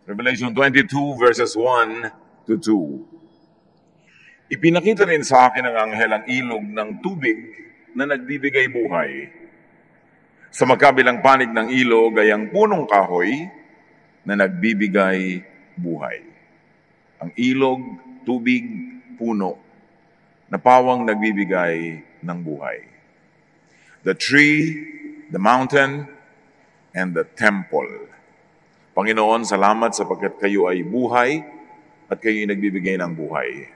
Revelation 22 verses 1 to 2. Ipinakita rin sa akin ng anghel ang ilog ng tubig na nagbibigay buhay. Sa magkabilang panig ng ilog ay ang punong kahoy na nagbibigay buhay. Ang ilog, tubig, puno, na pawang nagbibigay ng buhay. The tree, the mountain, and the temple. Panginoon, salamat sapagkat kayo ay buhay at kayo ay nagbibigay ng buhay.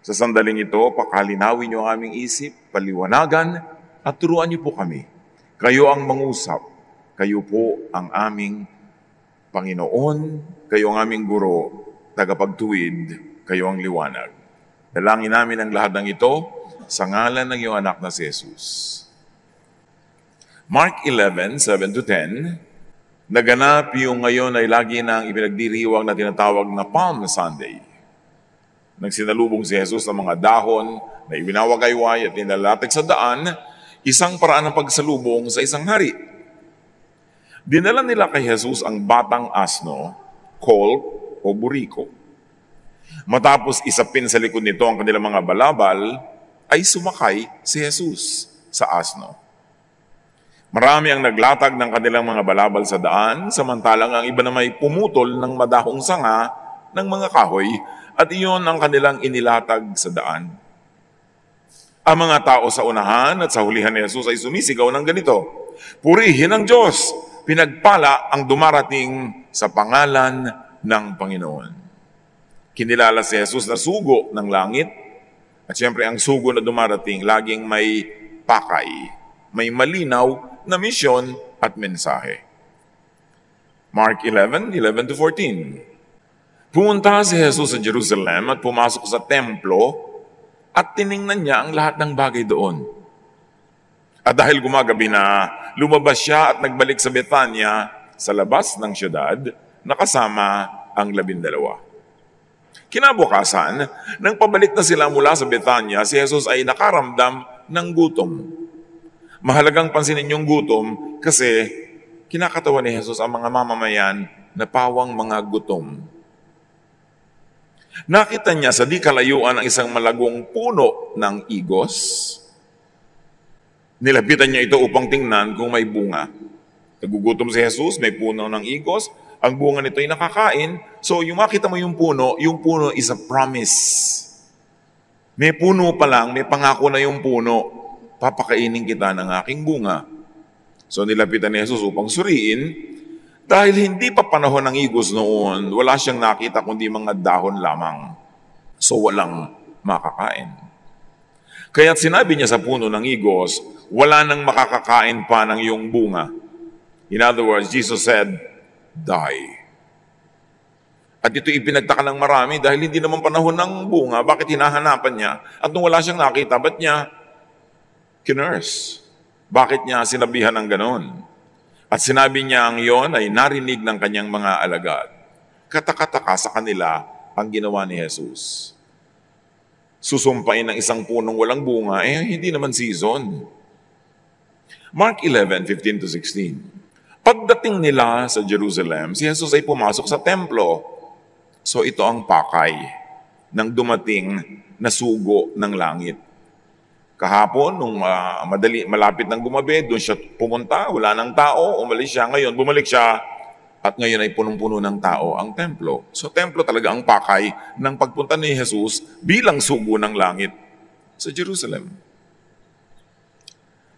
Sa sandaling ito, pakalinawin niyo ang aming isip, paliwanagan, at turuan niyo po kami. Kayo ang mangusap, kayo po ang aming Panginoon, kayo ang aming guro, tagapagtuwid, kayo ang liwanag. Dalangin namin ang lahat ng ito sa ngalan ng iyong anak na si Jesus. Mark 11, 7 to 10, naganap yung ngayon ay lagi nang ipinagdiriwang na tinatawag na Palm Sunday. Nagsinalubong si Jesus ng mga dahon na ibinawagayway at nilalatag sa daan, isang paraan ng pagsalubong sa isang hari. Dinala nila kay Jesus ang batang asno, colt o buriko. Matapos isapin sa likod nito ang kanilang mga balabal, ay sumakay si Jesus sa asno. Marami ang naglatag ng kanilang mga balabal sa daan, samantalang ang iba naman ay pumutol ng madahong sanga ng mga kahoy at iyon ang kanilang inilatag sa daan. Ang mga tao sa unahan at sa hulihan ni Jesus ay sumisigaw ng ganito, "Purihin ang Diyos! Pinagpala ang dumarating sa pangalan ng Panginoon." Kinilala si Jesus na sugo ng langit at siyempre ang sugo na dumarating laging may pakay, may malinaw na misyon at mensahe. Mark 11, 11 to 14. Pumunta si Jesus sa Jerusalem at pumasok sa templo at tiningnan niya ang lahat ng bagay doon. At dahil gumagabi na, lumabas siya at nagbalik sa Betania sa labas ng syudad na kasama ang 12. Kinabukasan, nang pabalik na sila mula sa Betania, si Jesus ay nakaramdam ng gutom. Mahalagang pansinin yung gutom kasi kinakatawan ni Jesus ang mga mamamayan na pawang mga gutom. Nakita niya sa di kalayuan ang isang malagong puno ng igos. Nilapitan niya ito upang tingnan kung may bunga. Nagugutom si Jesus, may puno ng igos, ang bunga nito ay nakakain. So yung makita mo yung puno is a promise. May puno pa lang, may pangako na yung puno. Papakainin kita ng aking bunga. So nilapitan ni Jesus upang suriin. Dahil hindi pa panahon ng igos noon, wala siyang nakita kundi mga dahon lamang. So walang makakain. Kaya't sinabi niya sa puno ng igos, wala nang makakakain pa ng iyong bunga. In other words, Jesus said, die. At ito ipinagtaka ng marami dahil hindi naman panahon ng bunga, bakit hinahanapan niya? At nung wala siyang nakita, ba't niya kinurse? Bakit niya sinabihan ng ganon? At sinabi niya ang iyon ay narinig ng kanyang mga alagad. Katakataka sa kanila ang ginawa ni Jesus. Susumpain ng isang punong walang bunga, hindi naman season. Mark 11, 15 to 16. Pagdating nila sa Jerusalem, si Jesus ay pumasok sa templo. So ito ang pakay ng dumating na sugo ng langit. Kahapon, nung malapit ng gumabi, doon siya pumunta, wala ng tao, umalis siya. Ngayon, bumalik siya, at ngayon ay punong-puno ng tao ang templo. So, templo talaga ang pakay ng pagpunta ni Jesus bilang sugo ng langit sa Jerusalem.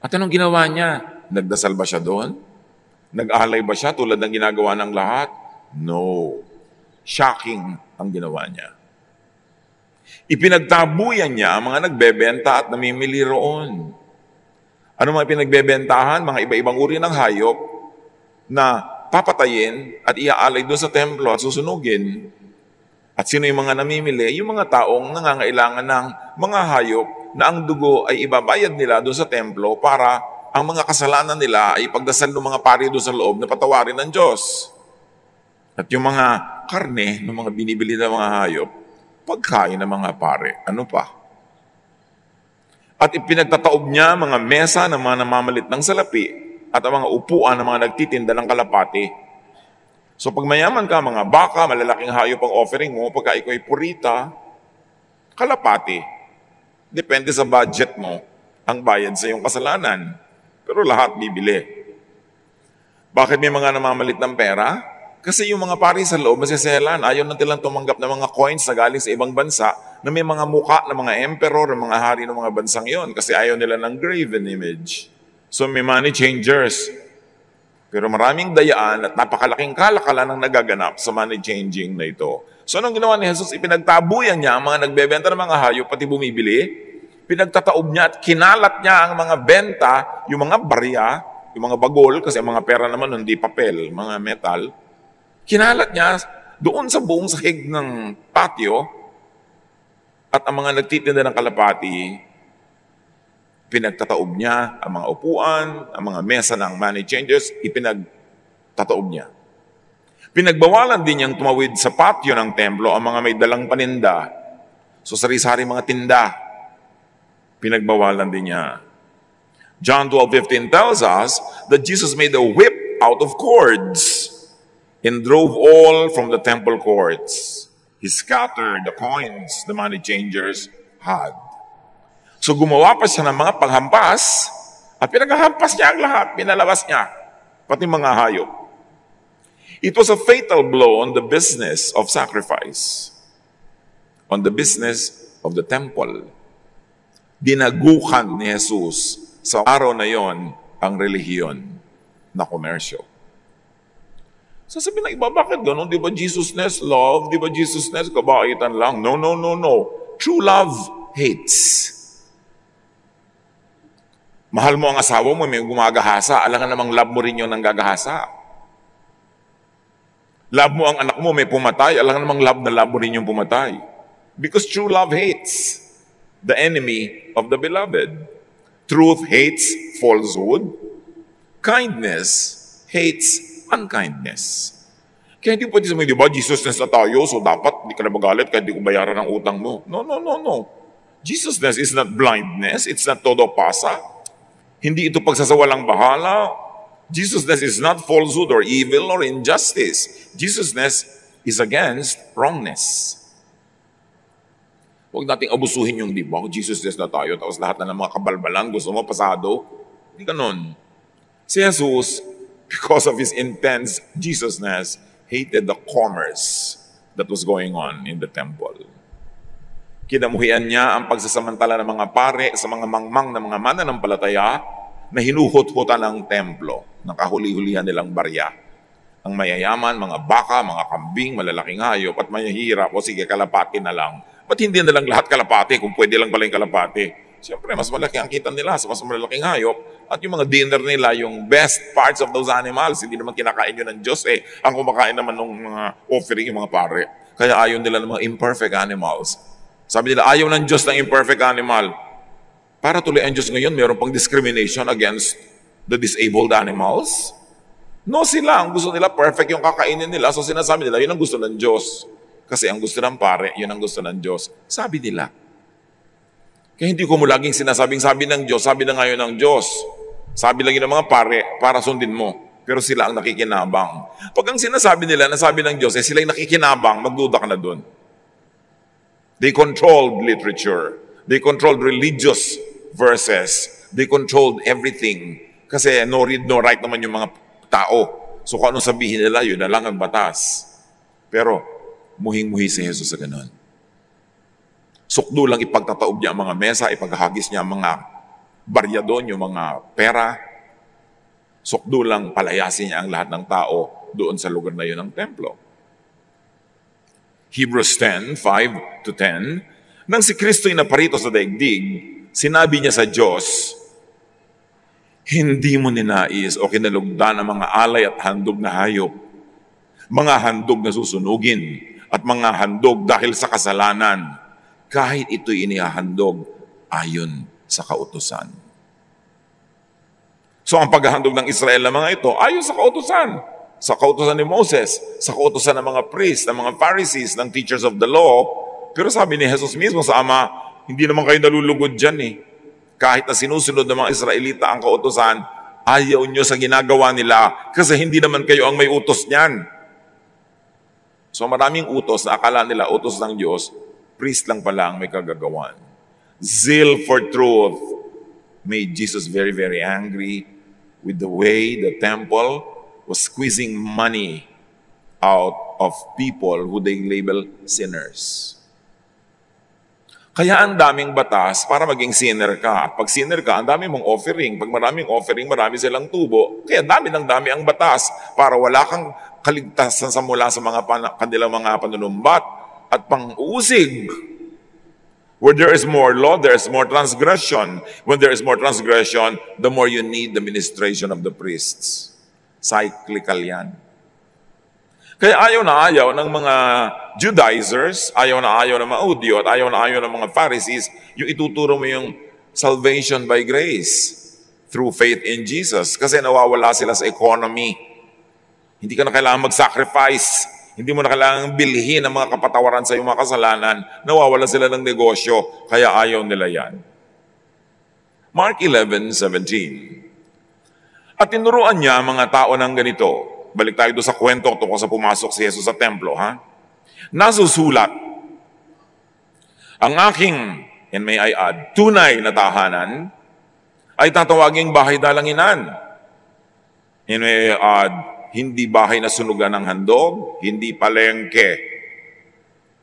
At anong ginawa niya? Nagdasal ba siya doon? Nag-alay ba siya tulad ng ginagawa ng lahat? No. Shocking ang ginawa niya. Ipinagtabuyan niya ang mga nagbebenta at namimili roon. Ano mga pinagbebentahan? Mga iba-ibang uri ng hayop na papatayin at iaalay doon sa templo at susunugin. At sino yung mga namimili? Yung mga taong nangangailangan ng mga hayop na ang dugo ay ibabayad nila doon sa templo para ang mga kasalanan nila ay pagdasal ng mga pari doon sa loob na patawarin ng Diyos. At yung mga karne ng mga binibili ng mga hayop, pagkain ng mga pare. Ano pa? At ipinagtataob niya mga mesa ng mga namamalit ng salapi at ang mga upuan ng mga nagtitinda ng kalapati. So pag mayaman ka, mga baka, malalaking hayop ang offering mo, pagka ikaw ay purita, kalapati. Depende sa budget mo ang bayad sa iyong kasalanan. Pero lahat bibili. Bakit may mga namamalit ng pera? Kasi yung mga pari sa loob, masiselan. Ayaw na nilang tumanggap ng mga coins na galing sa ibang bansa na may mga muka ng mga emperor, ng mga hari ng mga bansang yon. Kasi ayaw nila ng graven image. So may money changers. Pero maraming dayaan at napakalaking kalakalan ang nagaganap sa money changing na ito. So anong ginawa ni Jesus? Ipinagtabuyan niya ang mga nagbebenta ng mga hayop, pati bumibili. Pinagtataob niya at kinalat niya ang mga benta, yung mga barya, yung mga bagol, kasi ang mga pera naman hindi papel, mga metal. Kinalat niya doon sa buong sahig ng patio at ang mga nagtitinda ng kalapati, pinagtataob niya ang mga upuan, ang mga mesa ng money changers, ipinagtataob niya. Pinagbawalan din niyang tumawid sa patio ng templo ang mga may dalang paninda. So sari-sari mga tinda, pinagbawalan din niya. John 12:15 tells us that Jesus made a whip out of cords and drove all from the temple courts. He scattered the coins the money changers had. So gumawa pa siya ng mga paghampas at pinaghampas niya ang lahat, pinalabas niya, pati mga hayop. It was a fatal blow on the business of sacrifice, on the business of the temple. Dinagukan ni Jesus sa araw na yon ang relihiyon na komersyo. Sasabihin ng iba, bakit ganun? Di ba Jesusness love? Di ba Jesusness kabaitan lang? No, no, no, no. True love hates. Mahal mo ang asawa mo, may gumagahasa. Alam nga namang love mo rin yung nanggagahasa. Love mo ang anak mo, may pumatay. Alam nga namang love na love mo rin yung pumatay. Because true love hates the enemy of the beloved. Truth hates falsehood. Kindness hates unkindness. Kaya hindi pwede sabihin, di ba, Jesusness na tayo, so dapat hindi ka na magalit kahit di ko bayaran ang utang mo. No, no, no, no. Jesusness is not blindness. It's not todo pasa. Hindi ito pagsasawalang bahala. Jesusness is not falsehood or evil or injustice. Jesusness is against wrongness. Huwag nating abusuhin yung, di ba, Jesusness na tayo, tapos lahat na ng mga kabalbalan, gusto mo pasado. Hindi ganun. Si Jesus, because of his intense Jesusness, hated the commerce that was going on in the temple. Kinamuhian niya ang pagsasamantala ng mga pare sa mga mangmang ng mga mananampalataya na hinuhut-hutan ng templo, ng kahuli-hulihan nilang barya. Ang mayayaman, mga baka, mga kambing, malalaking hayop, at mahihirap, o sige, kalapati na lang. Ba't hindi na lang lahat kalapati kung pwede lang pala yung kalapati? Siyempre, mas malaki ang kita nila sa mas malaking hayop. At yung mga dinner nila, yung best parts of those animals, hindi naman kinakain yun ng Diyos eh. Ang kumakain naman ng mga offering, yung mga pare. Kaya ayaw nila ng mga imperfect animals. Sabi nila, ayaw ng Diyos ng imperfect animal. Para tuloy ang Diyos ngayon, mayroon pang discrimination against the disabled animals. No, sila. Ang gusto nila, perfect yung kakainin nila. So sinasabi nila, yun ang gusto ng Diyos. Kasi ang gusto ng pare, yun ang gusto ng Diyos. Sabi nila. Kaya hindi ko mo laging sinasabing sabi ng Diyos, sabi na ngayon ng Diyos. Sabi lang yun ng mga pare, para sundin mo. Pero sila ang nakikinabang. Pag ang sinasabi nila, nasabi ng Diyos, sila yung nakikinabang, magduda ka na dun. They controlled literature. They controlled religious verses. They controlled everything. Kasi no read, no write naman yung mga tao. So kung anong sabihin nila, yun na lang ang batas. Pero muhing-muhi si Jesus sa ganun. Sukdo lang ipagtataob niya ang mga mesa, ipaghagis niya ang mga barya doon, yung mga pera. Sukdo lang palayasin niya ang lahat ng tao doon sa lugar na yun ng templo. Hebrews 10:5-10, nang si Kristo'y naparito sa daigdig, sinabi niya sa Diyos, hindi mo ninais o kinalugdan ang mga alay at handog na hayop, mga handog na susunugin, at mga handog dahil sa kasalanan, kahit ito'y inihahandog ayon sa kautusan. So ang paghahandog ng Israel ng mga ito, ayon sa kautusan. Sa kautusan ni Moses, sa kautusan ng mga priests, ng mga Pharisees, ng teachers of the law. Pero sabi ni Jesus mismo sa Ama, hindi naman kayo nalulugod dyan eh. Kahit na sinusunod ng mga Israelita ang kautusan, ayaw nyo sa ginagawa nila kasi hindi naman kayo ang may utos niyan. So maraming utos na akala nila utos ng Diyos, priest lang pala ang may kagagawan. Zeal for truth made Jesus very, very angry with the way the temple was squeezing money out of people who they label sinners. Kaya ang daming batas para maging sinner ka. At pag sinner ka, ang dami mong offering. Pag maraming offering, marami silang tubo. Kaya dami ang batas para wala kang kaligtasan sa mula sa kanilang mga panunumbat at pang-uusig. Where there is more law, there is more transgression. When there is more transgression, the more you need the ministration of the priests. Cyclical yan. Kaya ayaw na ayaw ng mga Judaizers, ayaw na ayaw ng mga Udyo, at ayaw na ayaw ng mga Pharisees, yung ituturo mo yung salvation by grace through faith in Jesus. Kasi nawawala sila sa economy. Hindi ka na kailangan mag-sacrifice. Hindi mo na kailangan bilhin ang mga kapatawaran sa iyong mga kasalanan. Nawawala sila ng negosyo, kaya ayaw nila yan. Mark 11:17. At tinuruan niya mga tao ng ganito. Balik tayo doon sa kwento tungkol sa pumasok si Jesus sa templo, ha? Nasusulat, ang aking, and may I add, tunay na tahanan ay tatawaging bahay dalanginan. And may I add, hindi bahay na sunugan ng handog, hindi palengke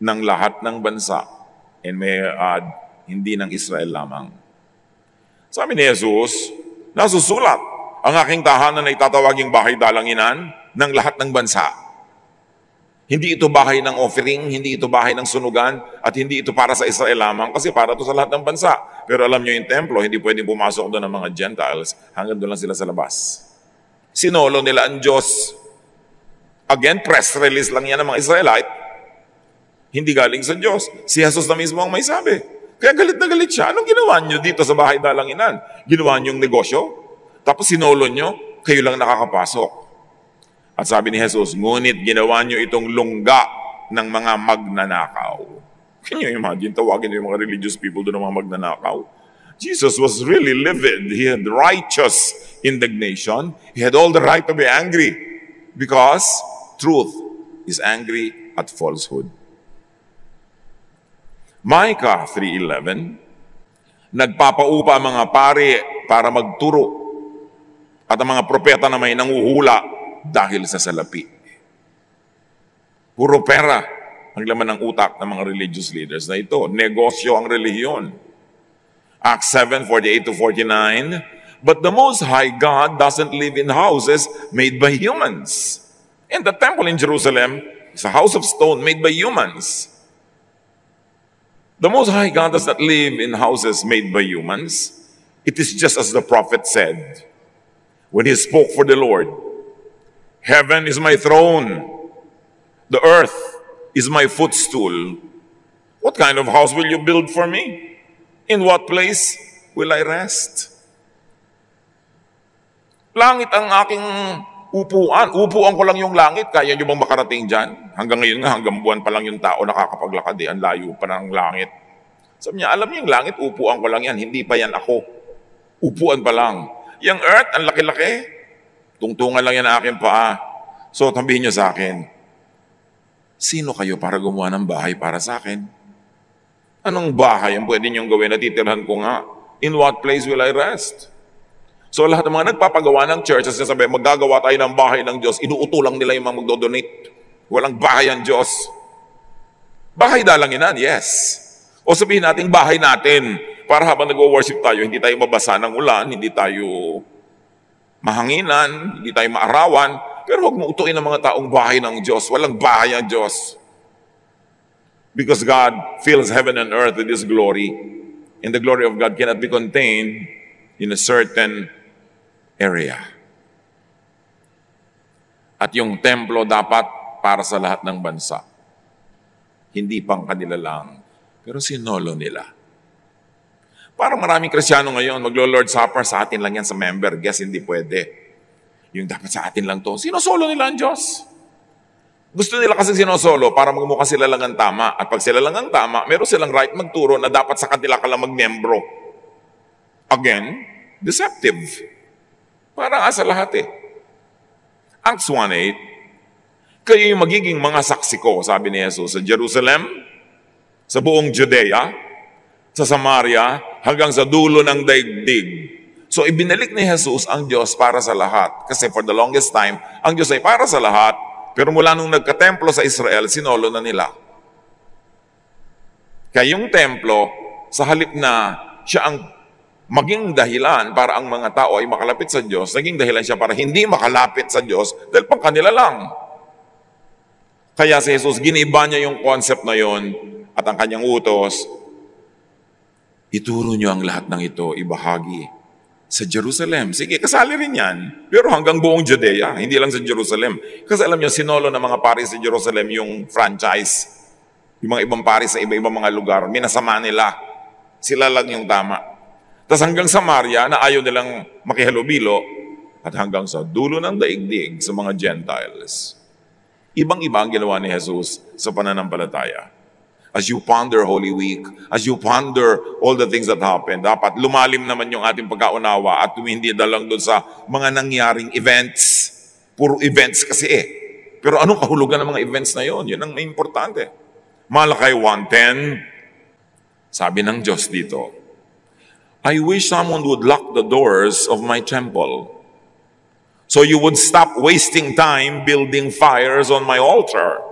ng lahat ng bansa. And may I add, hindi ng Israel lamang. Sabi ni Jesus, nasusulat, ang aking tahanan ay tatawaging bahay dalanginan ng lahat ng bansa. Hindi ito bahay ng offering, hindi ito bahay ng sunugan, at hindi ito para sa Israel lamang kasi para ito sa lahat ng bansa. Pero alam nyo yung templo, hindi pwedeng pumasok doon ng mga Gentiles, hanggang doon lang sila sa labas. Sinolo nila ang Diyos. Again, press release lang yan ng mga Israelite. Hindi galing sa Diyos. Si Jesus na mismo ang may sabi. Kaya galit na galit siya. Anong ginawa nyo dito sa bahay dalanginan? Ginawa nyo yung negosyo? Tapos sinolo nyo, kayo lang nakakapasok. At sabi ni Jesus, ngunit ginawa nyo itong lungga ng mga magnanakaw. Can you imagine, tawagin yung mga religious people doon ng mga magnanakaw? Jesus was really livid. He had righteous indignation. He had all the right to be angry because truth is angry at falsehood. Micah 3:11, nagpapaupa ang mga pari para magturo at ang mga propeta na may nanguhula dahil sa salapi. Puro pera ang laman ng utak ng mga religious leaders na ito. Negosyo ang relihiyon. Acts 7:48-49, but the Most High God doesn't live in houses made by humans. And the temple in Jerusalem is a house of stone made by humans. The Most High God does not live in houses made by humans. It is just as the prophet said, when he spoke for the Lord, heaven is my throne, the earth is my footstool. What kind of house will you build for me? In what place will I rest? Langit ang aking upuan. Upuan ko lang yung langit. Kaya nyo bang makarating dyan? Hanggang ngayon nga, hanggang buwan pa lang yung tao nakakapaglakad. Ang layo pa ng langit. Sabi niya, alam niyo yung langit, upuan ko lang yan. Hindi pa yan ako. Upuan pa lang. Yung earth, ang laki-laki. Tungtungan lang yan ang aking paa. So, sabihin nyo sa akin, sino kayo para gumawa ng bahay para sa akin? Anong bahay ang pwede niyong gawin? Natitirhan ko nga. In what place will I rest? So, lahat ng mga nagpapagawa ng churches, sabi, maggagawa tayo ng bahay ng Diyos, inuuto lang nila yung mga magdodonate. Walang bahay ang Diyos. Bahay dalanginan, yes. O sabihin natin, bahay natin. Para habang nag-worship tayo, hindi tayo mabasa ng ulan, hindi tayo mahanginan, hindi tayo maarawan. Pero huwag mo utuin ang mga taong bahay ng Diyos. Walang bahay ang Diyos. Because God fills heaven and earth with His glory. And the glory of God cannot be contained in a certain area. At yung templo dapat para sa lahat ng bansa. Hindi pang kanila lang. Pero sinolo nila. Parang maraming Kristiyano ngayon, maglo-Lord Supper, sa atin lang yan sa member. Guess hindi pwede. Yung dapat sa atin lang to. Sinosolo nila ang Diyos. Gusto nila kasi sinosolo para magmukha sila lang ang tama. At pag sila lang ang tama, meron silang right magturo na dapat sa kanila ka lang magmembro. Again, deceptive. Parang sa lahat eh. Acts 1:8, Kayo yung magiging mga saksi ko, sabi ni Jesus, sa Jerusalem, sa buong Judea, sa Samaria, hanggang sa dulo ng daigdig. So ibinalik ni Jesus ang Diyos para sa lahat. Kasi for the longest time, ang Diyos ay para sa lahat, pero mula nung nagka-templo sa Israel, sinolo na nila. Kaya yung templo, sa halip na siya ang maging dahilan para ang mga tao ay makalapit sa Diyos, naging dahilan siya para hindi makalapit sa Diyos dahil pang kanila lang. Kaya si Jesus, giniba niya yung concept na yon at ang kanyang utos, ituro niyo ang lahat ng ito, ibahagi sa Jerusalem. Sige, kasali rin yan. Pero hanggang buong Judea, hindi lang sa Jerusalem. Kasi alam niyo, sinolo ng mga pari sa Jerusalem yung franchise. Yung mga ibang pari sa iba-ibang mga lugar, minasama nila. Sila lang yung tama. Tapos hanggang Samaria, na ayaw nilang makihalubilo, at hanggang sa dulo ng daigdig sa mga Gentiles. Ibang-iba ang ginawa ni Jesus sa pananampalataya. As you ponder Holy Week, as you ponder all the things that happened, dapat lumalim naman yung ating pagkaunawa at hindi dalang doon sa mga nangyaring events. Puro events kasi Pero anong kahulugan ng mga events na yon? Yun ang may importante. Malakay 1:10, sabi ng Diyos dito, I wish someone would lock the doors of my temple, so you would stop wasting time building fires on my altar.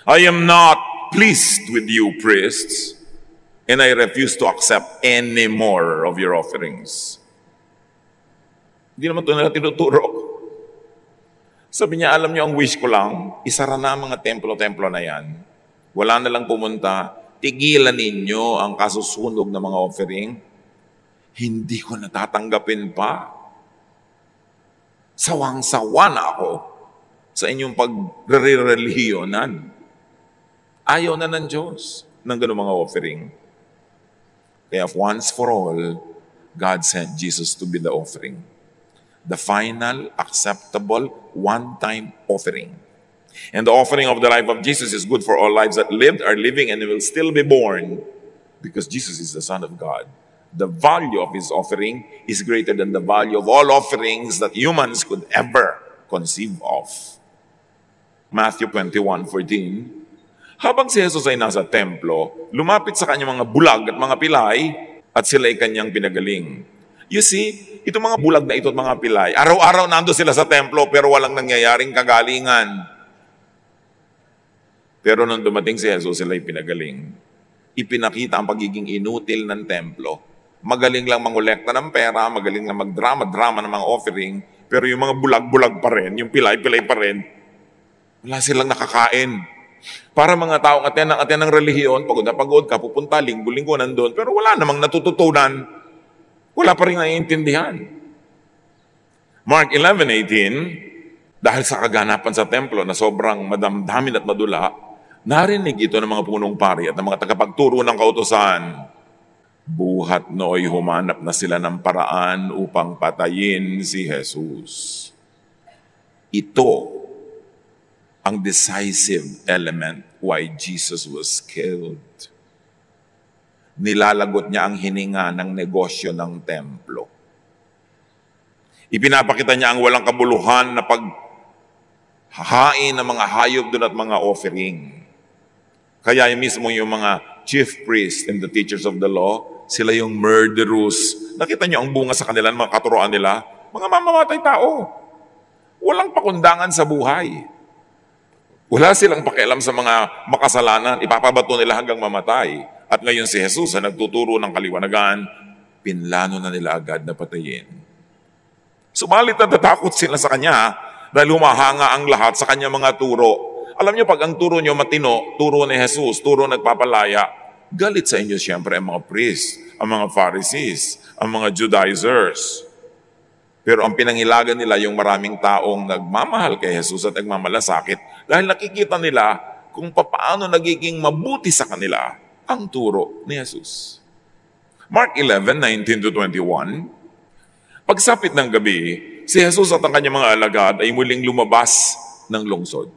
I am not pleased with you, priests, and I refuse to accept any more of your offerings. Hindi naman ito nila tinuturo. Sabi niya, alam niyo, ang wish ko lang, isara na ang mga templo-templo na yan. Wala na lang pumunta. Tigilan ninyo ang kasusunog ng mga offering. Hindi ko natatanggapin pa. Sawang-sawa na ako sa inyong pagre-relihiyonan. Ayaw na ng Diyos ng ganung mga offering. Kaya once for all, God sent Jesus to be the offering. The final, acceptable, one-time offering. And the offering of the life of Jesus is good for all lives that lived, are living, and will still be born because Jesus is the Son of God. The value of His offering is greater than the value of all offerings that humans could ever conceive of. Matthew 21:14. Habang si Jesus ay nasa templo, lumapit sa kanyang mga bulag at mga pilay at sila ay kanyang pinagaling. You see, itong mga bulag na ito at mga pilay, araw-araw nando sila sa templo pero walang nangyayaring kagalingan. Pero nung dumating si Jesus, sila ay pinagaling. Ipinakita ang pagiging inutil ng templo. Magaling lang mangolekta ng pera, magaling lang magdrama-drama ng mga offering, pero yung mga bulag-bulag pa rin, yung pilay-pilay pa rin, wala silang nakakain. Para mga taong aten ng relihiyon, pagod na pagod ka, pupunta, linggo-linggo nandun, pero wala namang natututunan. Wala pa rin naiintindihan. Mark 11:18, dahil sa kaganapan sa templo na sobrang madamdamin at madula, narinig ito ng mga punong pari at ng mga tagapagturo ng kautusan. Buhat nooy humanap na sila ng paraan upang patayin si Jesus. Ito ang decisive element why Jesus was killed. Nilalagot niya ang hininga ng negosyo ng templo. Ipinapakita niya ang walang kabuluhan na paghahain ng mga hayop doon at mga offering. Kaya mismo yung mga chief priests and the teachers of the law, sila yung murderous. Nakita niyo ang bunga sa kanila, mga katuroan nila, mga mamamatay tao. Walang pakundangan sa buhay. Wala silang pakialam sa mga makasalanan, ipapabato nila hanggang mamatay. At ngayon si Jesus na nagtuturo ng kaliwanagan, pinlano na nila agad na patayin. Subalit natatakot sila sa kanya dahil humahanga ang lahat sa kanya mga turo. Alam niyo, pag ang turo niyo matino, turo ni Jesus, turo nagpapalaya, galit sa inyo siyempre ang mga priests, ang mga Pharisees, ang mga Judaizers. Pero ang pinangilagan nila yung maraming taong nagmamahal kay Jesus at nagmamalasakit dahil nakikita nila kung paano nagiging mabuti sa kanila ang turo ni Jesus. Mark 11:19-21, pagsapit ng gabi, si Jesus at ang kanyang mga alagad ay muling lumabas ng lungsod.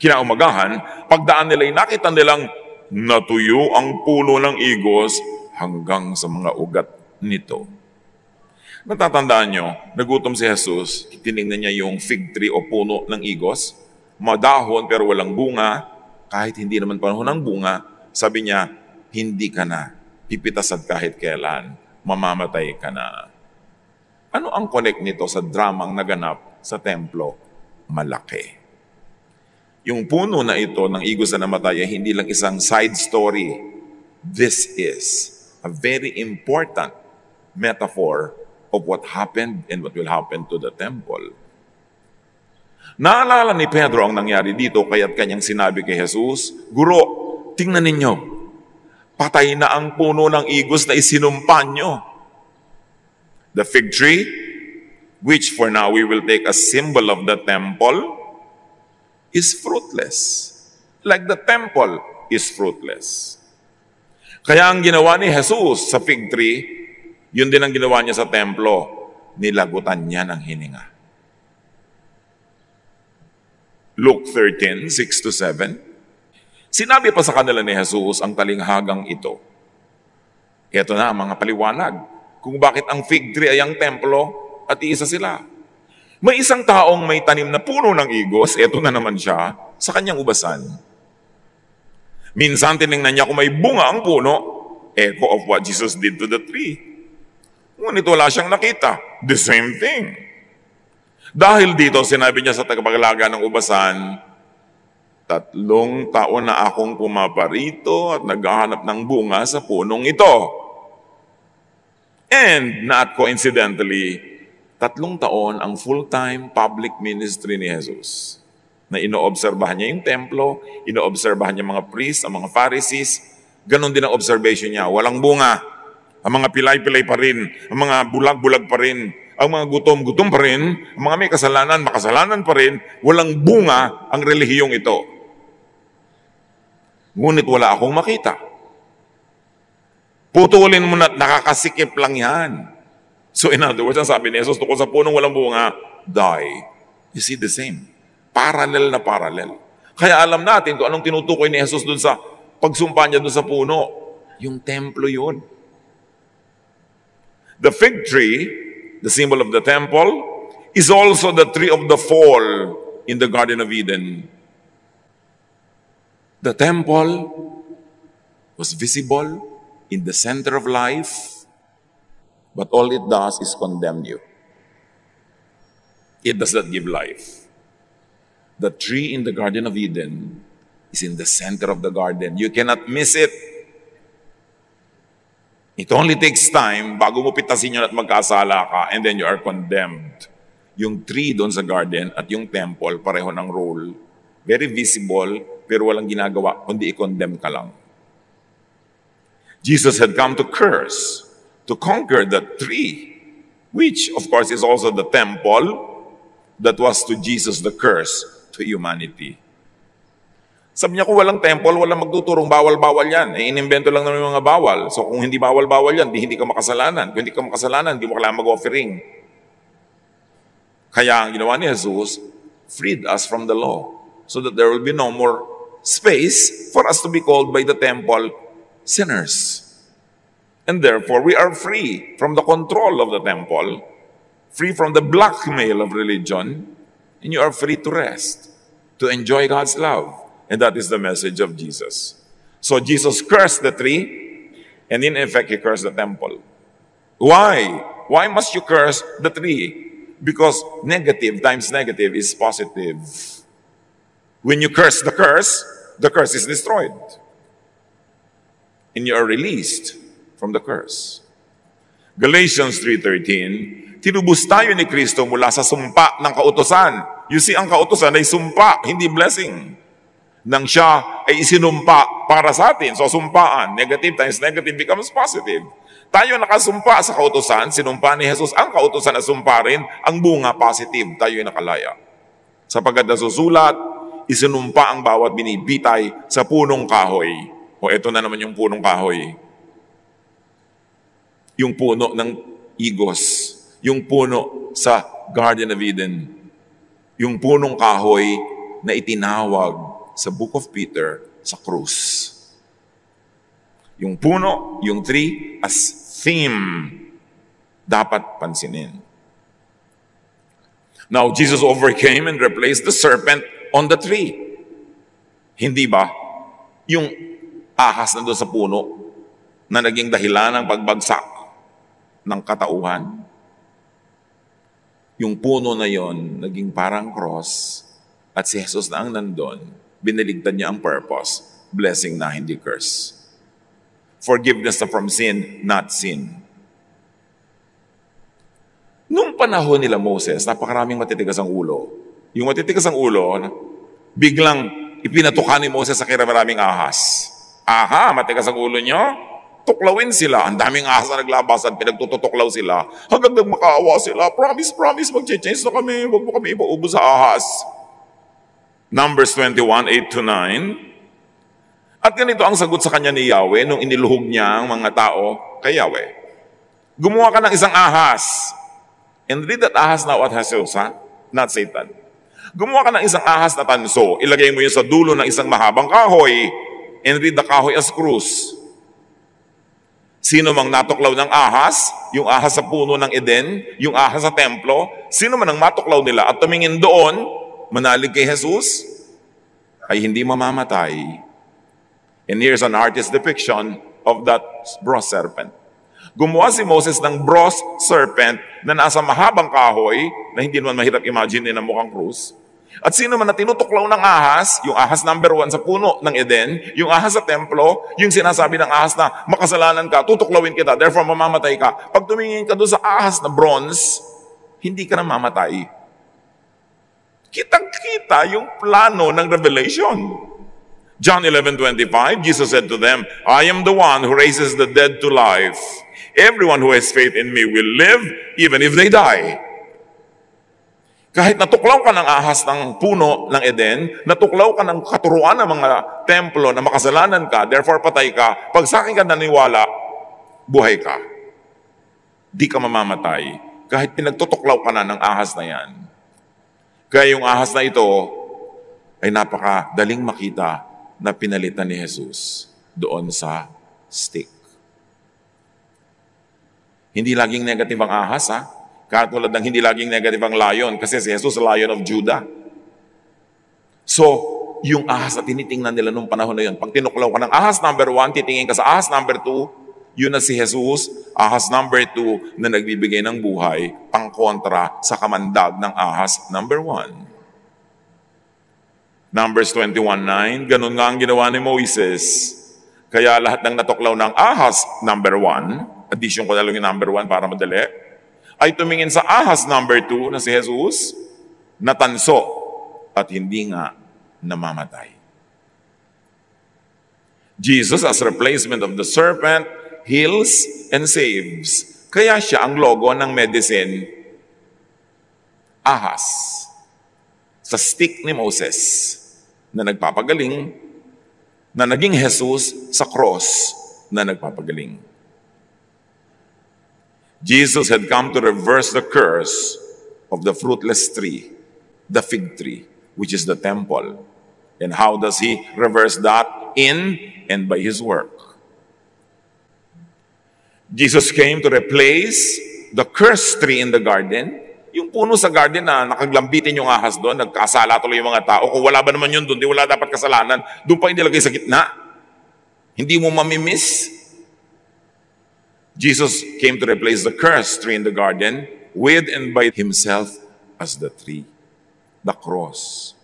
Kinaumagahan, pagdaan nila ay nakita nilang natuyo ang puno ng igos hanggang sa mga ugat nito. Matatandaan nyo, nagutom si Jesus, tinignan niya yung fig tree o puno ng igos, madahon pero walang bunga, kahit hindi naman panahon ng bunga, sabi niya, hindi ka na pipitas at kahit kailan, mamamatay ka na. Ano ang connect nito sa dramang naganap sa templo? Malaki. Yung puno na ito ng igos na namatay ay hindi lang isang side story. This is a very important metaphor of what happened and what will happen to the temple. Naalala ni Pedro ang nangyari dito kaya't kanyang sinabi kay Jesus, Guro, tingnan ninyo, patay na ang puno ng igos na isinumpa nyo. The fig tree, which for now we will take as symbol of the temple, is fruitless. Like the temple is fruitless. Kaya ang ginawa ni Jesus sa fig tree, yun din ang ginawa niya sa templo, nilagutan niya ng hininga. Luke 13:6-7. Sinabi pa sa kanila ni Jesus ang talinghagang ito. Ito na ang mga paliwanag kung bakit ang fig tree ay ang templo at iisa sila. May isang taong may tanim na puno ng igos, ito na naman siya, sa kanyang ubasan. Minsan tinignan niya kung may bunga ang puno, echo of what Jesus did to the tree. Ngunit wala siyang nakita. The same thing. Dahil dito, sinabi niya sa tagapaglaga ng ubasan, 3 taon na akong pumaparito at naghahanap ng bunga sa punong ito. And not coincidentally, 3 taon ang full-time public ministry ni Jesus. Na inoobserbahan niya yung templo, inoobserbahan niya mga priests, ang mga Pharisees. Ganon din ang observation niya. Walang bunga. Ang mga pilay-pilay pa rin, ang mga bulag-bulag pa rin, ang mga gutom-gutom pa rin, ang mga may kasalanan, makasalanan pa rin, walang bunga ang relihiyong ito. Ngunit wala akong makita. Putulin mo na, nakakasikip lang yan. So in other words, ang sabi ni Jesus, tukol sa punong walang bunga, die. You see the same. Parallel na parallel. Kaya alam natin kung anong tinutukoy ni Jesus dun sa pagsumpa niya dun sa puno. Yung templo yun. The fig tree, the symbol of the temple, is also the tree of the fall in the Garden of Eden. The temple was visible in the center of life, but all it does is condemn you. It does not give life. The tree in the Garden of Eden is in the center of the garden. You cannot miss it. It only takes time bago mo pitasin yun at magkasala ka and then you are condemned. Yung tree doon sa garden at yung temple, pareho ng role. Very visible, pero walang ginagawa, kundi i-condemn ka lang. Jesus had come to curse, to conquer the tree, which of course is also the temple that was to Jesus the curse to humanity. Sabi niya, kung walang temple, walang magtuturong bawal-bawal yan. Inimbento lang naman yung mga bawal. So kung hindi bawal-bawal yan, hindi ka makasalanan. Kung hindi ka makasalanan, hindi mo kailangan mag-offering. Kaya ang ginawa ni Jesus, freed us from the law so that there will be no more space for us to be called by the temple sinners. And therefore, we are free from the control of the temple, free from the blackmail of religion, and you are free to rest, to enjoy God's love. And that is the message of Jesus. So Jesus cursed the tree, and in effect, he cursed the temple. Why? Why must you curse the tree? Because negative times negative is positive. When you curse the curse is destroyed. And you are released from the curse. Galatians 3:13, tinubos tayo ni Kristo mula sa sumpa ng kautusan. You see, ang kautusan ay sumpa, hindi blessing. Nang siya ay isinumpa para sa atin. So sumpaan, negative times negative becomes positive. Tayo nakasumpa sa kautusan, sinumpa ni Jesus ang kautusan na sumpa rin, ang bunga positive, tayo ay nakalaya. Sapagkat nasusulat, isinumpa ang bawat binibitay sa punong kahoy. O eto na naman yung punong kahoy. Yung puno ng igos, yung puno sa Garden of Eden, yung punong kahoy na itinawag sa Book of Peter sa krus. Yung puno, yung tree as theme. dapat pansinin. Now, Jesus overcame and replaced the serpent on the tree. Hindi ba? Yung ahas na doon sa puno na naging dahilan ng pagbagsak ng katauhan. Yung puno na yon naging parang cross at si Jesus na ang nandun, biniligtad niya ang purpose, blessing na hindi curse. Forgiveness na from sin, not sin. Nung panahon nila Moses, napakaraming matitigas ang ulo. Yung matitigas ang ulo, biglang ipinatukan ni Moses sa maraming ahas. Aha, matigas ang ulo nyo? Tuklawin sila. Ang daming ahas na naglabasan, pinagtututuklaw sila. Hanggang makaawa sila. Promise, mag-change na kami. Huwag mo kami ipaubos sa ahas. Numbers 21, 8-9. At ganito ang sagot sa kanya ni Yahweh nung iniluhog niya ang mga tao kay Yahweh. Gumawa ka ng isang ahas. And read that ahas now at Jesus, ha? Not Satan. Gumawa ka ng isang ahas na tanso. Ilagay mo yun sa dulo ng isang mahabang kahoy. And read the kahoy as krus. Sino mang natuklaw ng ahas, yung ahas sa puno ng Eden, yung ahas sa templo, sino man ang matuklaw nila at tumingin doon, manalig kay Jesus, ay hindi mamamatay. And here's an artist's depiction of that bronze serpent. Gumawa si Moses ng bronze serpent na nasa mahabang kahoy, na hindi naman mahirap imagine na mukhang krus. At sino man na tinutuklaw ng ahas, yung ahas number 1 sa puno ng Eden, yung ahas sa templo, yung sinasabi ng ahas na makasalanan ka, tutuklawin kita, therefore mamamatay ka. Pag tumingin ka doon sa ahas na bronze, hindi ka na mamatay. Kitang-kita yung plano ng Revelation. John 11:25, Jesus said to them, I am the one who raises the dead to life. Everyone who has faith in me will live even if they die. Kahit natuklaw ka ng ahas ng puno ng Eden, natuklaw ka ng katuruan ng mga templo na makasalanan ka, therefore patay ka, pag sa akin ka naniwala, buhay ka. Di ka mamamatay. Kahit pinagtutuklaw ka na ng ahas na yan. Kaya yung ahas na ito ay napakadaling makita na pinalitan ni Jesus doon sa stick. Hindi laging negative ang ahas, ha? Katulad ng hindi laging negative ang lion, kasi si Jesus, Lion of Judah. So, yung ahas na tinitingnan nila nung panahon na yun, pag tinuklaw ka ng ahas number 1, titingin ka sa ahas number 2, yun na si Jesus, ahas number 2, na nagbibigay ng buhay, pangkontra sa kamandag ng ahas number 1. Numbers 21:9, ganun nga ang ginawa ni Moses. Kaya lahat ng natuklaw ng ahas number 1, addition ko na lang yung number 1 para madali, ay tumingin sa ahas number 2 na si Jesus, natanso at hindi nga namamatay. Jesus as replacement of the serpent heals and saves. Kaya siya ang logo ng medicine, ahas, sa stick ni Moses na nagpapagaling, na naging Jesus sa cross na nagpapagaling. Jesus had come to reverse the curse of the fruitless tree, the fig tree, which is the temple. And how does he reverse that? In and by his work. Jesus came to replace the cursed tree in the garden. Yung puno sa garden na nakaglambitin yung ahas doon, nagkasala tuloy yung mga tao. Kung wala ba naman yun doon, di wala dapat kasalanan. Doon pa inilagay sa gitna. Hindi mo mamimiss. Jesus came to replace the cursed tree in the garden with and by himself as the tree, the cross.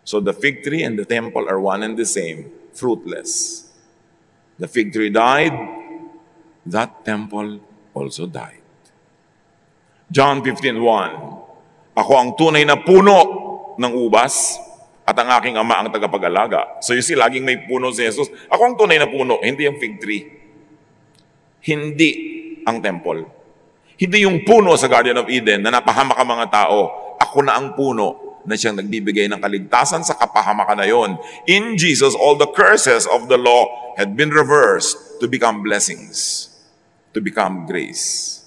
So the fig tree and the temple are one and the same, fruitless. The fig tree died, that temple also died. John 15:1, ako ang tunay na puno ng ubas at ang aking ama ang tagapag-alaga. So you see, laging may puno si Jesus. Ako ang tunay na puno, hindi ang fig tree. Hindi ang temple. Hindi yung puno sa Garden of Eden na napahamak ang mga tao. Ako na ang puno na siyang nagbibigay ng kaligtasan sa kapahamakan na yon. In Jesus, all the curses of the law had been reversed to become blessings, to become grace.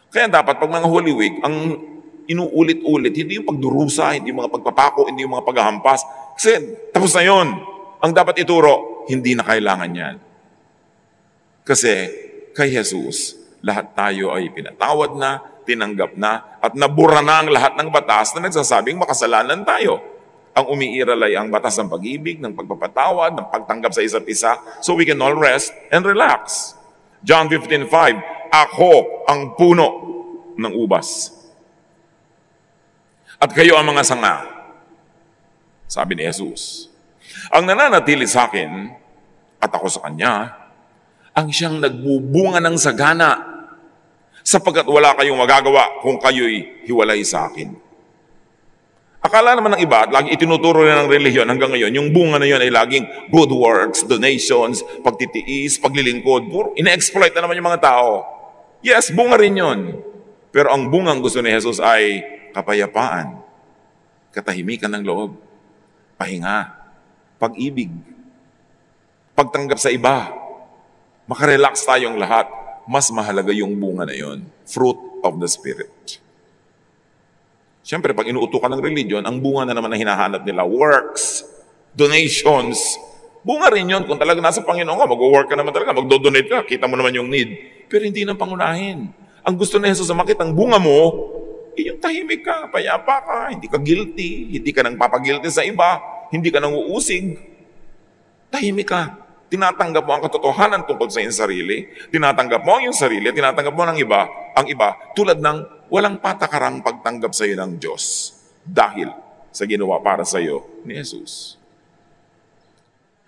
Kaya dapat pag mga Holy Week, ang inuulit-ulit, hindi yung pagdurusa, hindi yung mga pagpapako, hindi yung mga paghahampas. Kasi tapos na yun. Ang dapat ituro, hindi na kailangan yan. Kasi kay Jesus, Lahat tayo ay pinatawad na, tinanggap na, at nabura na ang lahat ng batas na nagsasabing makasalanan tayo. Ang umiiral ay ang batas ng pag-ibig, ng pagpapatawad, ng pagtanggap sa isa't isa, so we can all rest and relax. John 15:5, ako ang puno ng ubas. At kayo ang mga sanga, sabi ni Jesus. Ang nananatili sa akin, at ako sa kanya, ang siyang nagbubunga ng sagana, sapagkat wala kayong magagawa kung kayo'y hiwalay sa akin. Akala naman ng iba, at lagi itinuturo rin ng relihiyon hanggang ngayon, yung bunga na yun ay laging good works, donations, pagtitiis, paglilingkod. Puro ina-exploit na naman yung mga tao. Yes, bunga rin yun. Pero ang bungang gusto ni Jesus ay kapayapaan, katahimikan ng loob, pahinga, pag-ibig, pagtanggap sa iba, makarelax tayong lahat. Mas mahalaga yung bunga na yun, fruit of the Spirit. Siyempre, pag inuuto ka ng religion, ang bunga na naman na hinahanap nila, works, donations. Bunga rin yun. Kung talaga nasa Panginoon ka, mag-work ka naman talaga, magdo-donate ka, kita mo naman yung need. Pero hindi nang pangunahin. Ang gusto ni Jesus na makita ang bunga mo, yung tahimik ka, payapa ka, hindi ka guilty, hindi ka nang papagilty sa iba, hindi ka nang uusig. Tahimik ka. Tinatanggap mo ang katotohanan tungkol sa iyong sarili, tinatanggap mo ang iyong sarili, tinatanggap mo ang iba, tulad ng walang patakarang pagtanggap sa iyo ng Diyos dahil sa ginawa para sa iyo ni Jesus.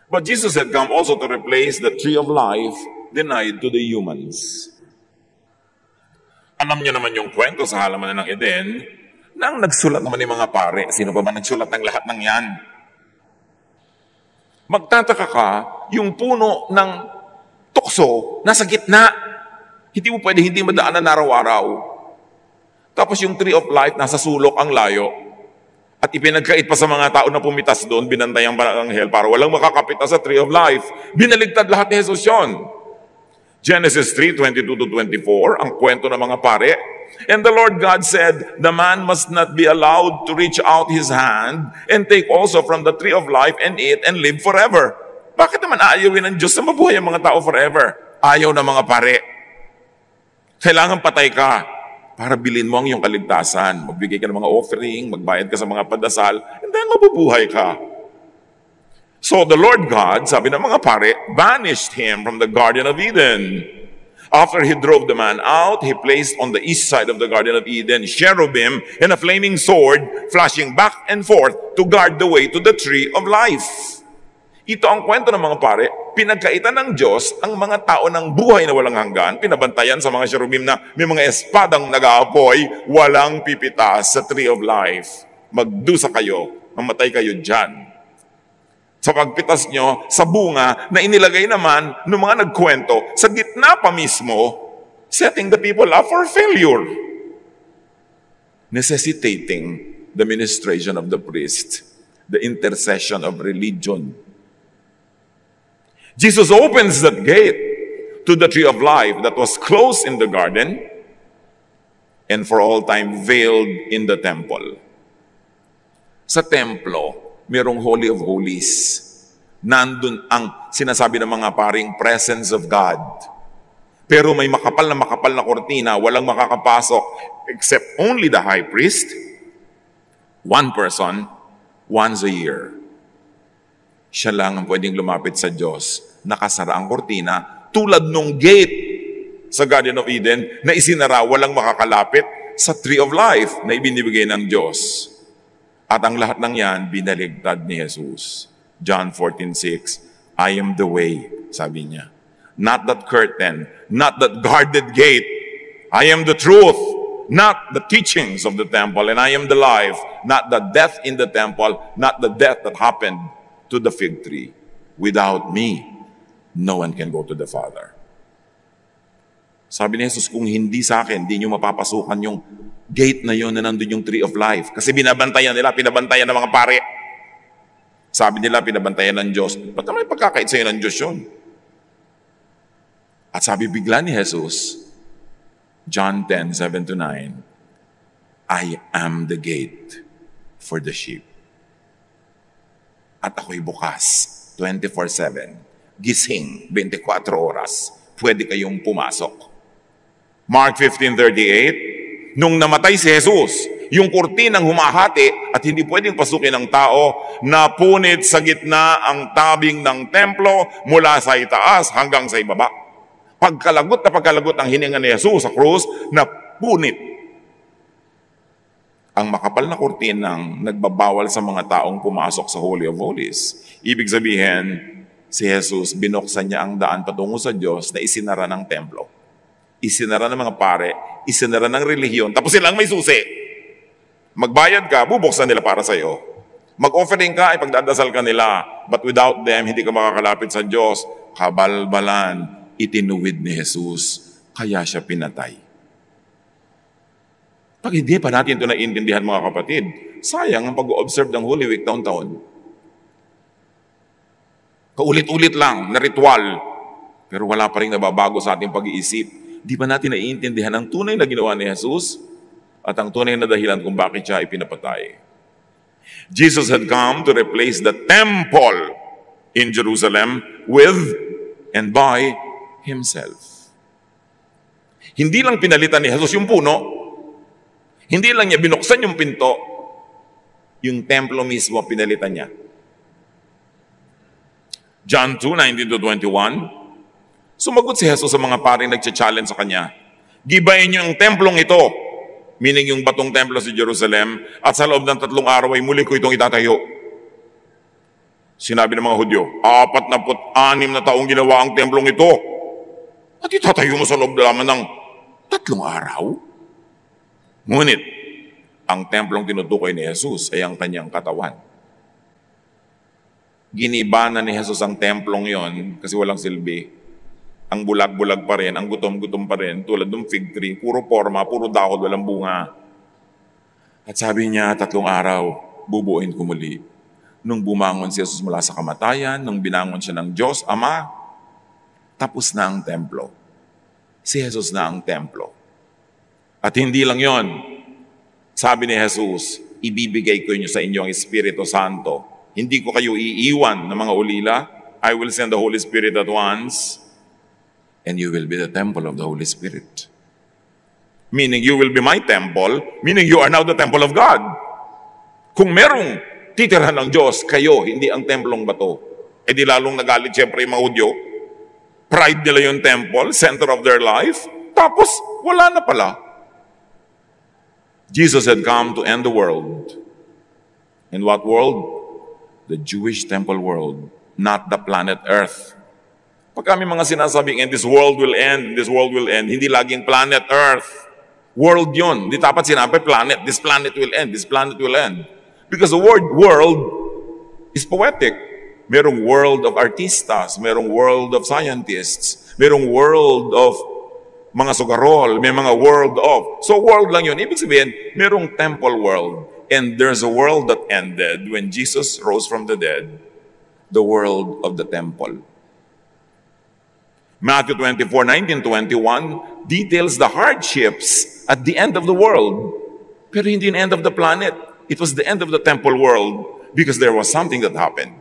But Jesus had come also to replace the tree of life denied to the humans. Alam niyo naman yung kwento sa halaman ng Eden, nang nagsulat naman ng mga pare. Sino pa ba nagsulat ng lahat ng yan? Magtataka ka, yung puno ng tukso nasa gitna. Hindi mo pwede hindi madaanan araw-araw. Tapos yung tree of life nasa sulok ang layo. At ipinagkait pa sa mga tao na pumitas doon, binantayan pa ng anghel para walang makakapit sa tree of life. Binaligtad lahat ni Jesus yun. Genesis 3:22-24, ang kwento ng mga pare. And the Lord God said, the man must not be allowed to reach out his hand and take also from the tree of life and eat and live forever. Bakit naman aayawin ng Diyos na mabuhay ang mga tao forever? Ayaw na mga pare. Kailangan patay ka para bilhin mo ang iyong kaligtasan. Magbigay ka ng mga offering, magbayad ka sa mga padasal, and then mabubuhay ka. So the Lord God, sabi ng mga pare, banished him from the Garden of Eden. After he drove the man out, he placed on the east side of the Garden of Eden cherubim and a flaming sword flashing back and forth to guard the way to the tree of life. Ito ang kwento ng mga pare, pinagkaitan ng Diyos ang mga tao ng buhay na walang hanggan, pinabantayan sa mga cherubim na may mga espadang nag-aapoy, walang pipitas sa tree of life. Magdusa kayo, mamatay kayo dyan. Sa pagpitas nyo, sa bunga na inilagay naman ng mga nagkwento, sa gitna pa mismo, setting the people up for failure. Necessitating the ministration of the priest, the intercession of religion. Jesus opens that gate to the tree of life that was closed in the garden and for all time veiled in the temple. Sa templo, merong Holy of Holies. Nandun ang sinasabi ng mga paring presence of God. Pero may makapal na kortina, walang makakapasok except only the high priest, one person, once a year. Siya lang ang pwedeng lumapit sa Diyos. Nakasara ang kortina, tulad nung gate sa Garden of Eden na isinara, walang makakalapit sa Tree of Life na ibinibigay ng Diyos. At ang lahat ng yan, binaligtad ni Jesus. John 14:6, I am the way, sabi niya. Not that curtain, not that guarded gate. I am the truth, not the teachings of the temple, and I am the life, not the death in the temple, not the death that happened to the fig tree. Without me, no one can go to the Father. Sabi ni Jesus, kung hindi sa akin, hindi nyo mapapasukan yung gate na yon na nandun yung tree of life. Kasi binabantayan nila, pinabantayan ng mga pare. Sabi nila, pinabantayan ng Diyos. Ba't naman pagkakait sa'yo ng Diyos yun? At sabi bigla ni Jesus, John 10:7-9, I am the gate for the sheep. At ako'y bukas, 24/7. Gising, 24 oras. Pwede kayong pumasok. Mark 15:38, nung namatay si Jesus, yung kurtinang humahati at hindi pwedeng pasukin ng tao, napunit sa gitna ang tabing ng templo mula sa itaas hanggang sa ibaba. Pagkalagot na pagkalagot ang hininga ni Jesus sa krus, napunit ang makapal na kurtinang nagbabawal sa mga taong pumasok sa Holy of Holies. Ibig sabihin, si Jesus, binuksan niya ang daan patungo sa Diyos na isinara ng templo. Isinara ng mga pare, isinara ng relihiyon, tapos silang may susi. Magbayad ka, bubuksan nila para sa iyo. Mag-offering ka, ipagdadasal ka nila. But without them, hindi ka makakalapit sa Diyos. Kabalbalan, itinuwid ni Jesus, kaya siya pinatay. Pag hindi pa natin ito naiintindihan, mga kapatid, sayang ang pag-observe ng Holy Week taon-taon. Kaulit-ulit lang na ritual, pero wala pa rin nababago sa ating pag-iisip. Di ba natin naiintindihan ang tunay na ginawa ni Jesus at ang tunay na dahilan kung bakit siya ipinapatay? Jesus had come to replace the temple in Jerusalem with and by Himself. Hindi lang pinalitan ni Jesus yung puno, hindi lang niya binuksan yung pinto, yung templo mismo pinalitan niya. John 2:19-21, sumagot si Jesus sa mga paring nagcha-challenge sa kanya, gibayin niyo ang templong ito, meaning yung batong templo sa Jerusalem, at sa loob ng 3 araw ay muli ko itong itatayo. Sinabi ng mga Hudyo, 46 na taong ginawa ang templong ito, at itatayo mo sa loob lamang ng 3 araw? Ngunit, ang templong tinutukoy ni Jesus ay ang kanyang katawan. Giniba na ni Jesus ang templong yon kasi walang silbi. Ang bulag-bulag pa rin, ang gutom-gutom pa rin, tulad ng fig tree, puro forma, puro dahon, walang bunga. At sabi niya, 3 araw, bubuuin ko muli. Nung bumangon si Jesus mula sa kamatayan, nung binangon siya ng Diyos, Ama, tapos na ang templo. Si Jesus na ang templo. At hindi lang yon. Sabi ni Jesus, ibibigay ko sa inyo ang Espiritu Santo. Hindi ko kayo iiwan ng mga ulila. I will send the Holy Spirit at once, and you will be the temple of the Holy Spirit. Meaning, you will be my temple, meaning you are now the temple of God. Kung merong titirhan ng Diyos, kayo, hindi ang templong bato. E di lalong nagalit siyempre yung mga Hudyo. Pride nila yung temple, center of their life. Tapos, wala na pala. Jesus had come to end the world. In what world? The Jewish temple world, not the planet Earth. Pag kami mga sinasabing, and this world will end, this world will end, hindi laging planet Earth. World yun. Di dapat sinabi planet. This planet will end, this planet will end. Because the word world is poetic. Merong world of artistas, merong world of scientists, merong world of mga sugarol, may mga world of. So world lang yun. Ibig sabihin, merong temple world. And there's a world that ended when Jesus rose from the dead, the world of the temple. Matthew 24:19-21 details the hardships at the end of the world. Pero hindi the end of the planet. It was the end of the temple world because there was something that happened.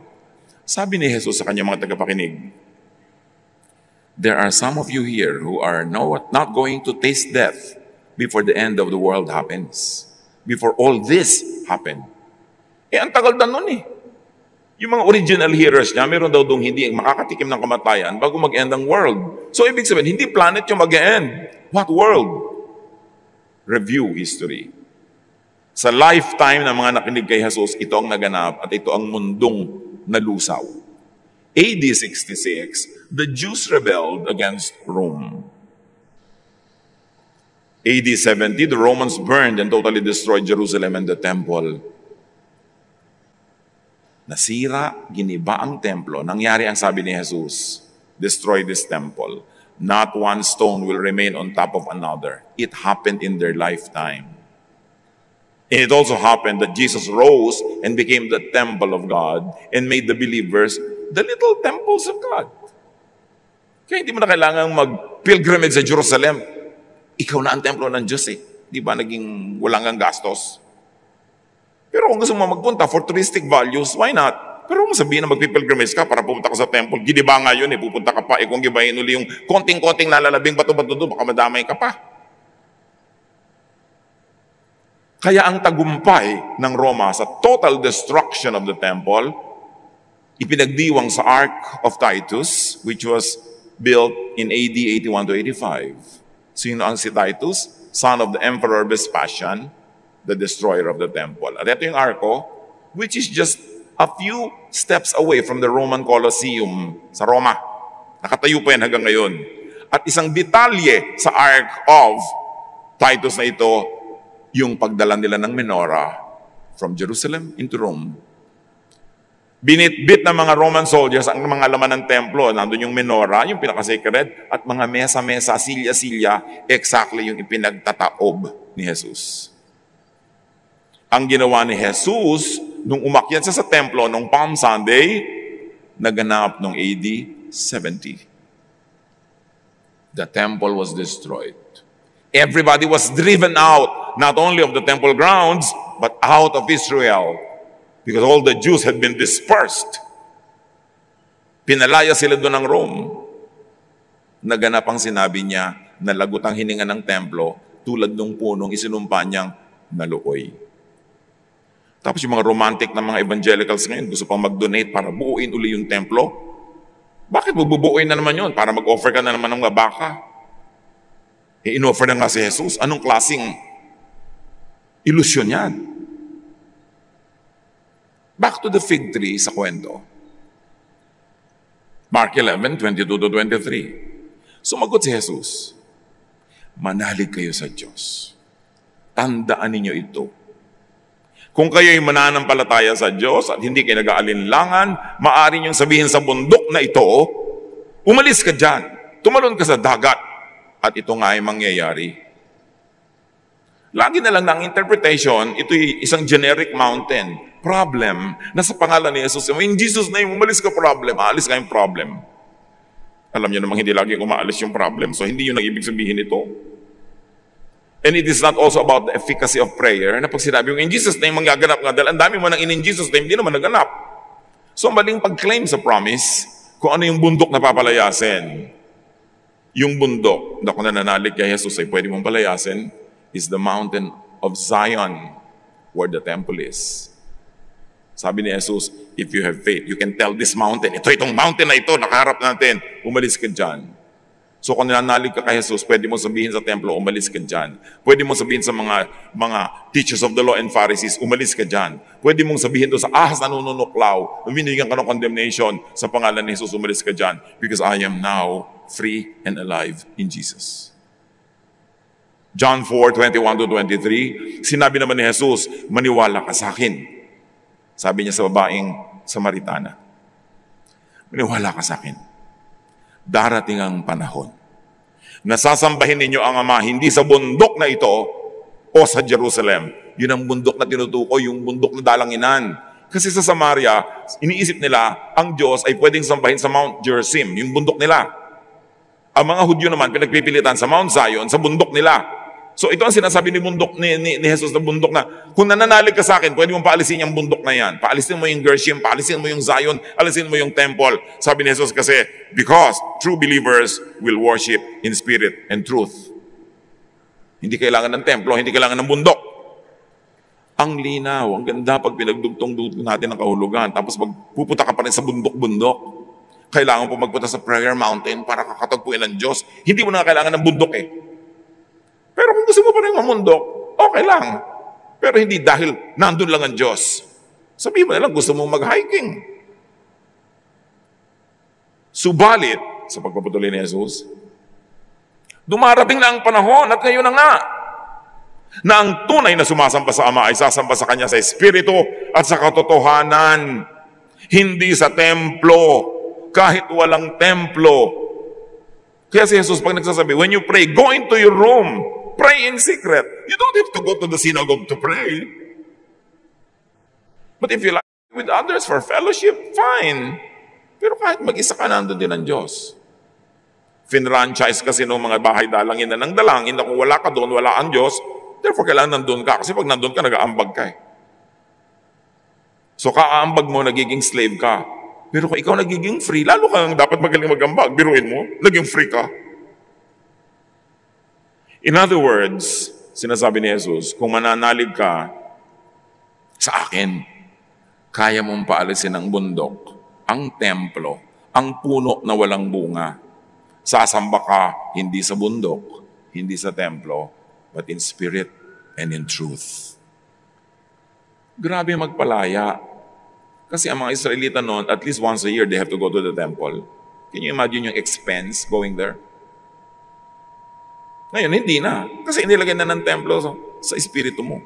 Sabi ni Jesus sa kanyang mga tagapakinig, there are some of you here who are not going to taste death before the end of the world happens. Before all this happened. Ang tagal na nun eh. Yung mga original hearers niya, meron daw dong hindi makakatikim ng kamatayan bago mag-end ang world. So ibig sabihin, hindi planet yung mag-end. What world? Review history. Sa lifetime ng mga nakinig kay Jesus, ito ang naganap at ito ang mundong nalusaw. AD 66, the Jews rebelled against Rome. AD 70, the Romans burned and totally destroyed Jerusalem and the temple. Nasira, giniba ang templo. Nangyari ang sabi ni Jesus, destroy this temple. Not one stone will remain on top of another. It happened in their lifetime. And it also happened that Jesus rose and became the temple of God and made the believers the little temples of God. Kaya hindi mo na kailangang mag-pilgrimage sa Jerusalem. Ikaw na ang templo ng Diyos eh. Di ba naging walang ang gastos? Pero kung gusto mo magpunta for touristic values, why not? Pero kung sabihin na magpipilgrimage ka para pumunta ka sa temple, gidiba nga yun eh, pupunta ka pa, kung gibahin uli yung konting-konting nalalabing bato-bato doon, baka madamay ka pa. Kaya ang tagumpay ng Roma sa total destruction of the temple, ipinagdiwang sa Ark of Titus, which was built in AD 81 to 85. Sino ang si Titus? Son of the Emperor Vespasian, the destroyer of the temple. At ito yung arko, which is just a few steps away from the Roman Colosseum sa Roma. Nakatayo pa yan hanggang ngayon. At isang detalye sa Ark of Titus na ito, yung pagdala nila ng menorah from Jerusalem into Rome. Binitbit ng mga Roman soldiers ang mga laman ng templo. Nandun yung menorah, yung pinaka-sacred, at mga mesa-mesa, silya-silya, exactly yung ipinagtataob ni Jesus. Ang ginawa ni Jesus, nung umakyat siya sa templo, nung Palm Sunday, naganap nung AD 70. The temple was destroyed. Everybody was driven out, not only of the temple grounds, but out of Israel. Because all the Jews had been dispersed. Pinalaya sila doon ng Rome. Naganap ang sinabi niya na lagot ang hininga ng templo tulad ng punong isinumpa niyang nalukoy. Tapos yung mga romantic na mga evangelicals ngayon gusto pang mag-donate para buuin uli yung templo. Bakit bubuuin na naman yun? Para mag-offer ka na naman ng mga baka. In-offer na nga si Jesus. Anong klaseng ilusyon yan? Back to the fig tree sa kwento. Mark 11, 22 to 23. Sumagot si Jesus, manalig kayo sa Diyos. Tandaan ninyo ito. Kung kayo'y mananampalataya sa Diyos at hindi kayo nag-aalinlangan, maaari niyong sabihin sa bundok na ito, umalis ka dyan, tumalon ka sa dagat, at ito nga ay mangyayari. Lagi na lang ng interpretation, ito'y isang generic mountain. Problem, nasa pangalan ni Jesus. In Jesus' name, umalis ka problem. Aalis ka yung problem. Alam niyo namang hindi lagi umaalis yung problem. So, hindi yun ang ibig sabihin ito. And it is not also about the efficacy of prayer. Na pag sinabi yung in Jesus' name, manggaganap nga. Dahil ang dami mo nang in Jesus' name, hindi naman naganap. So, maling pag-claim sa promise, kung ano yung bundok na papalayasin. Yung bundok na kung nananalig kay Jesus ay pwede mong palayasin is the mountain of Zion where the temple is. Sabi ni Jesus, if you have faith, you can tell this mountain, itong mountain na ito, nakaharap natin, umalis ka dyan. So kung nananalig ka kay Jesus, pwede mo sabihin sa templo, umalis ka dyan. Pwede mo sabihin sa mga teachers of the law and Pharisees, umalis ka dyan. Pwede mong sabihin doon sa ahas na nununuklaw, binigyan ka ng condemnation sa pangalan ni Jesus, umalis ka dyan. Because I am now free and alive in Jesus. John 4, 21 to 23, sinabi naman ni Jesus, maniwala ka sa akin. Sabi niya sa babaeng Samaritana, maniwala ka sa akin. Darating ang panahon na sasambahin ninyo ang Ama hindi sa bundok na ito o sa Jerusalem. Yun ang bundok na tinutukoy, yung bundok na dalanginan. Kasi sa Samaria, iniisip nila, ang Diyos ay pwedeng sambahin sa Mount Gerizim, yung bundok nila. Ang mga Hudyo naman, pinagpipilitan sa Mount Zion, sa bundok nila. So ito ang sinasabi ni Jesus na bundok na, kung nananalig ka sa akin, pwede mong paalisin yung bundok na yan. Paalisin mo yung Gerizim, paalisin mo yung Zion, alisin mo yung temple. Sabi ni Jesus kasi, because true believers will worship in spirit and truth. Hindi kailangan ng templo, hindi kailangan ng bundok. Ang linaw, ang ganda pag pinagdugtong-dugtong natin ang kahulugan, tapos magpupunta ka pa rin sa bundok-bundok. Kailangan po magpunta sa prayer mountain para kakatagpuin ng Diyos. Hindi mo na kailangan ng bundok eh. Pero kung gusto mo pa rin mamundok, okay lang. Pero hindi dahil nandun lang ang Diyos. Sabihin mo na lang, gusto mong mag-hiking. Subalit, sa pagpapatuloy ni Jesus, dumarating na ang panahon at ngayon na nga, na ang tunay na sumasamba sa Ama ay sasamba sa Kanya sa Espiritu at sa katotohanan. Hindi sa templo, kahit walang templo. Kaya si Jesus pag nagsasabi, when you pray, go into your room. Pray in secret. You don't have to go to the synagogue to pray. But if you like with others for fellowship, fine. Pero kahit mag-isa ka, nandun din ang Diyos. Finranchise kasi ng mga bahay dalangin na ng dalangin na kung wala ka doon, wala ang Diyos, therefore kailangan nandun ka. Kasi pag nandun ka, nag-aambag ka eh. So kaaambag mo, nagiging slave ka. Pero kung ikaw nagiging free, lalo kang dapat magaling mag-ambag. Biruin mo, naging free ka. In other words, sinasabi ni Jesus, kung mananalig ka sa akin, kaya mong paalisin ang bundok, ang templo, ang puno na walang bunga. Sasamba ka hindi sa bundok, hindi sa templo, but in spirit and in truth. Grabe magpalaya. Kasi ang mga Israelita noon, at least once a year, they have to go to the temple. Can you imagine yung expense going there? Ngayon, hindi na. Kasi inilagay na ng templo sa espiritu mo.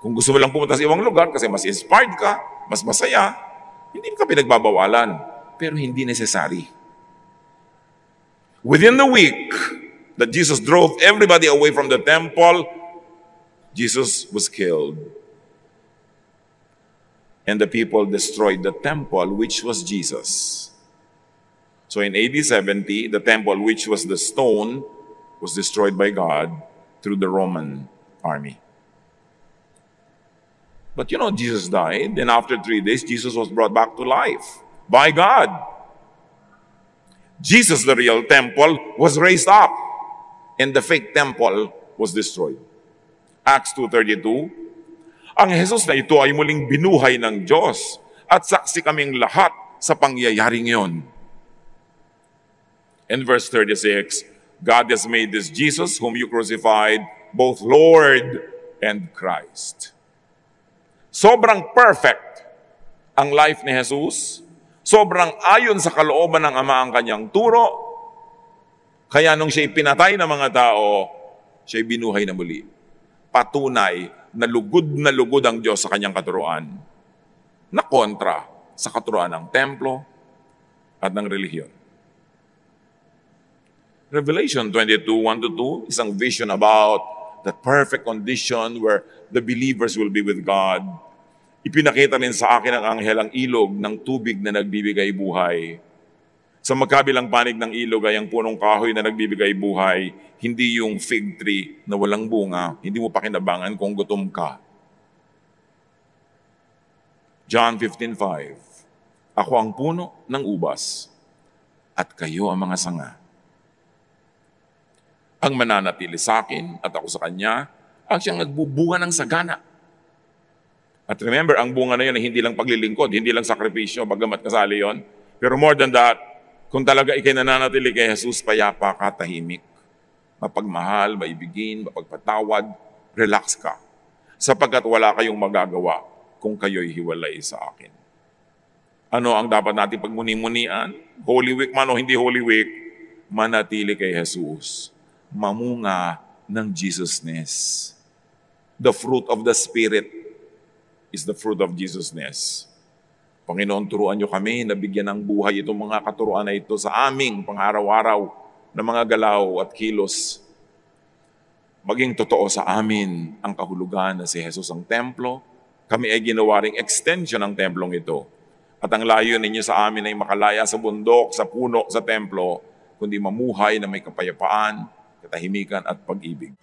Kung gusto mo lang pumunta sa ibang lugar kasi mas inspired ka, mas masaya, hindi ka pinagbabawalan. Pero hindi necessary. Within the week that Jesus drove everybody away from the temple, Jesus was killed. And the people destroyed the temple, which was Jesus. So in AD 70, the temple, which was the stone, was destroyed by God through the Roman army. But Jesus died, and after 3 days, Jesus was brought back to life by God. Jesus, the real temple, was raised up, and the fake temple was destroyed. Acts 2:32, ang Jesus na ito ay muling binuhay ng Diyos, at saksi kaming lahat sa pangyayaring iyon. In verse 36, God has made this Jesus, whom you crucified, both Lord and Christ. Sobrang perfect ang life ni Jesus. Sobrang ayon sa kalooban ng Ama ang kanyang turo. Kaya nung siya'y pinatay ng mga tao, siya'y binuhay na muli. Patunay na lugod ang Diyos sa kanyang katuruan, na kontra sa katuruan ng templo at ng relihiyon. Revelation 22:1-2, isang vision about that perfect condition where the believers will be with God. Ipinakita rin sa akin ng anghel ang ilog ng tubig na nagbibigay buhay. Sa magkabilang panig ng ilog ay ang punong kahoy na nagbibigay buhay, hindi yung fig tree na walang bunga, hindi mo pakinabangan kung gutom ka. John 15:5, ako ang puno ng ubas, at kayo ang mga sanga. Ang mananatili sa akin at ako sa kanya, ang siyang nagbubunga ng sagana. At remember, ang bunga na yun ay hindi lang paglilingkod, hindi lang sakripisyo, bagamat kasali yon. Pero more than that, kung talaga ikay nananatili kay Jesus, payapa ka, tahimik, mapagmahal, maibigin, mapagpatawad, relax ka. Sapagkat wala kayong magagawa kung kayo'y hiwalay sa akin. Ano ang dapat natin pagmuni-munian? Holy Week man o hindi Holy Week, manatili kay Jesus. Mamunga ng Jesusness. The fruit of the Spirit is the fruit of Jesusness. Panginoon, turuan niyo kami na bigyan ng buhay itong mga katuruan na ito sa aming pang-araw-araw na mga galaw at kilos. Maging totoo sa amin ang kahulugan na si Jesus ang templo. Kami ay ginawa ring extension ng templong ito. At ang layo ninyo sa amin ay makalaya sa bundok, sa puno, sa templo, kundi mamuhay na may kapayapaan, katahimikan at pag-ibig.